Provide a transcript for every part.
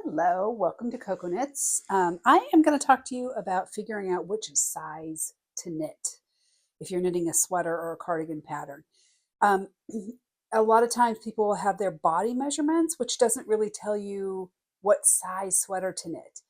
Hello, welcome to Cocoknits. I am going to talk to you about figuring out which size to knit if you're knitting a sweater or a cardigan pattern. Um, a lot of times people will have their body measurements, which doesn't really tell you what size sweater to knit.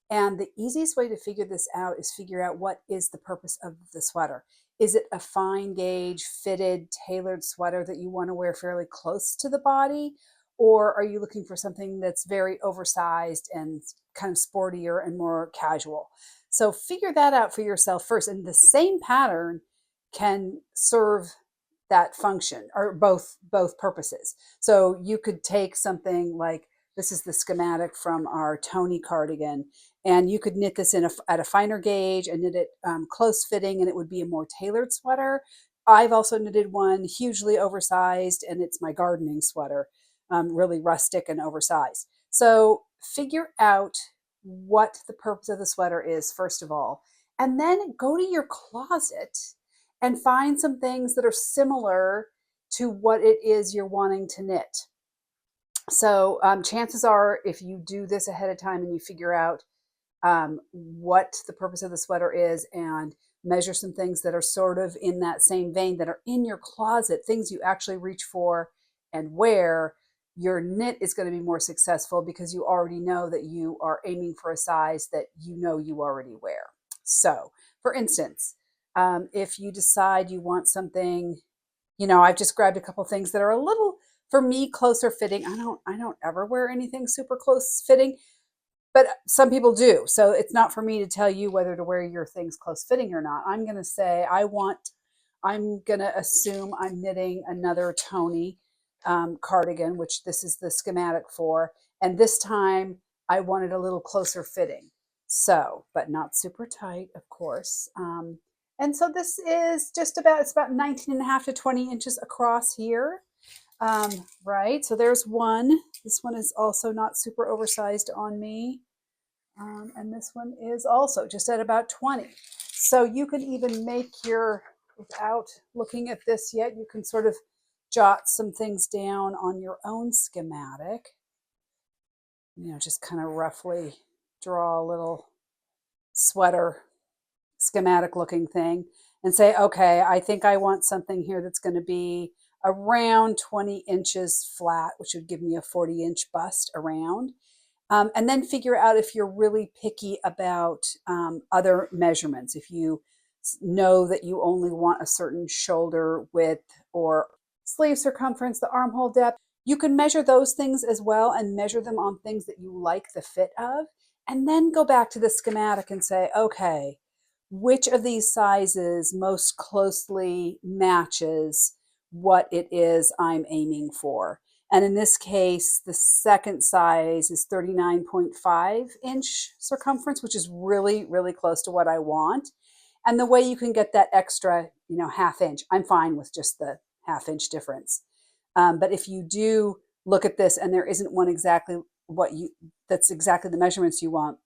And the easiest way to figure this out is figure out what is the purpose of the sweater. Is it a fine gauge, fitted, tailored sweater that you want to wear fairly close to the body? Or are you looking for something that's very oversized and kind of sportier and more casual? So figure that out for yourself first. And the same pattern can serve that function or both purposes. So you could take something like this is the schematic from our Tony cardigan, and you could knit this at a finer gauge and knit it close fitting, and it would be a more tailored sweater. I've also knitted one hugely oversized, and it's my gardening sweater, really rustic and oversized. So figure out what the purpose of the sweater is, first of all, and then go to your closet and find some things that are similar to what it is you're wanting to knit. So chances are, if you do this ahead of time and you figure out what the purpose of the sweater is and measure some things that are sort of in that same vein that are in your closet, things you actually reach for and wear, your knit is going to be more successful because you already know that you are aiming for a size that you know you already wear. So for instance, if you decide you want something, I've just grabbed a couple things that are a little, for me, closer fitting. I don't ever wear anything super close fitting, but some people do. So it's not for me to tell you whether to wear your things close fitting or not. I'm going to say I'm going to assume I'm knitting another Tony cardigan, which this is the schematic for. And this time I wanted a little closer fitting. So, but not super tight, of course. And so this is it's about 19 and a half to 20 inches across here. Right, so there's one. This one is also not super oversized on me. And this one is also just at about 20. So you can even make without looking at this yet, you can sort of jot some things down on your own schematic. Just kind of roughly draw a little sweater schematic looking thing and say, okay, I think I want something here that's going to be around 20 inches flat, which would give me a 40-inch bust around. And then figure out if you're really picky about other measurements. If you know that you only want a certain shoulder width or sleeve circumference, the armhole depth, you can measure those things as well and measure them on things that you like the fit of. And then go back to the schematic and say, okay, which of these sizes most closely matches what it is I'm aiming for? And in this case, the second size is 39.5-inch circumference, which is really, really close to what I want. And the way you can get that extra, half inch, I'm fine with just the half-inch difference. But if you do look at this and there isn't one exactly that's exactly the measurements you want,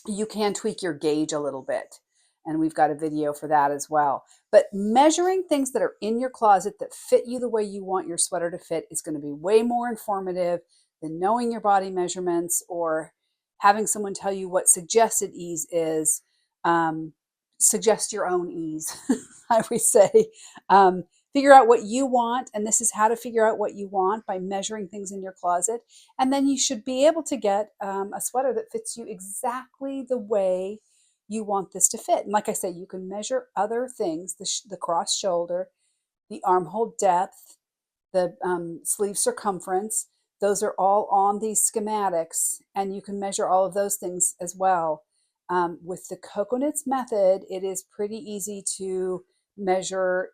you can tweak your gauge a little bit. And we've got a video for that as well. But measuring things that are in your closet that fit you the way you want your sweater to fit is going to be way more informative than knowing your body measurements or having someone tell you what suggested ease is. Suggest your own ease, I would say. Figure out what you want, and this is how to figure out what you want by measuring things in your closet. And then you should be able to get a sweater that fits you exactly the way you want this to fit. And like I said, you can measure other things, the cross shoulder, the armhole depth, the sleeve circumference. Those are all on these schematics, and you can measure all of those things as well. With the Cocoknits method, it is pretty easy to measure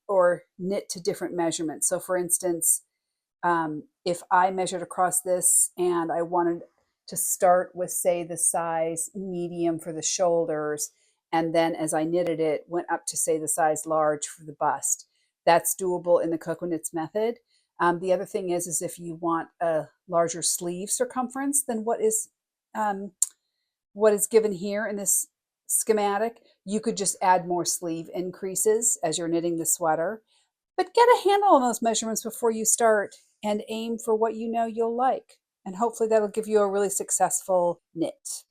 or knit to different measurements. So for instance, if I measured across this and I wanted to start with, say, the size medium for the shoulders, and then as I knitted it, went up to, say, the size large for the bust. That's doable in the Cocoknits method. The other thing is if you want a larger sleeve circumference than what is given here in this schematic, you could just add more sleeve increases as you're knitting the sweater. But get a handle on those measurements before you start and aim for what you know you'll like. and hopefully that'll give you a really successful knit.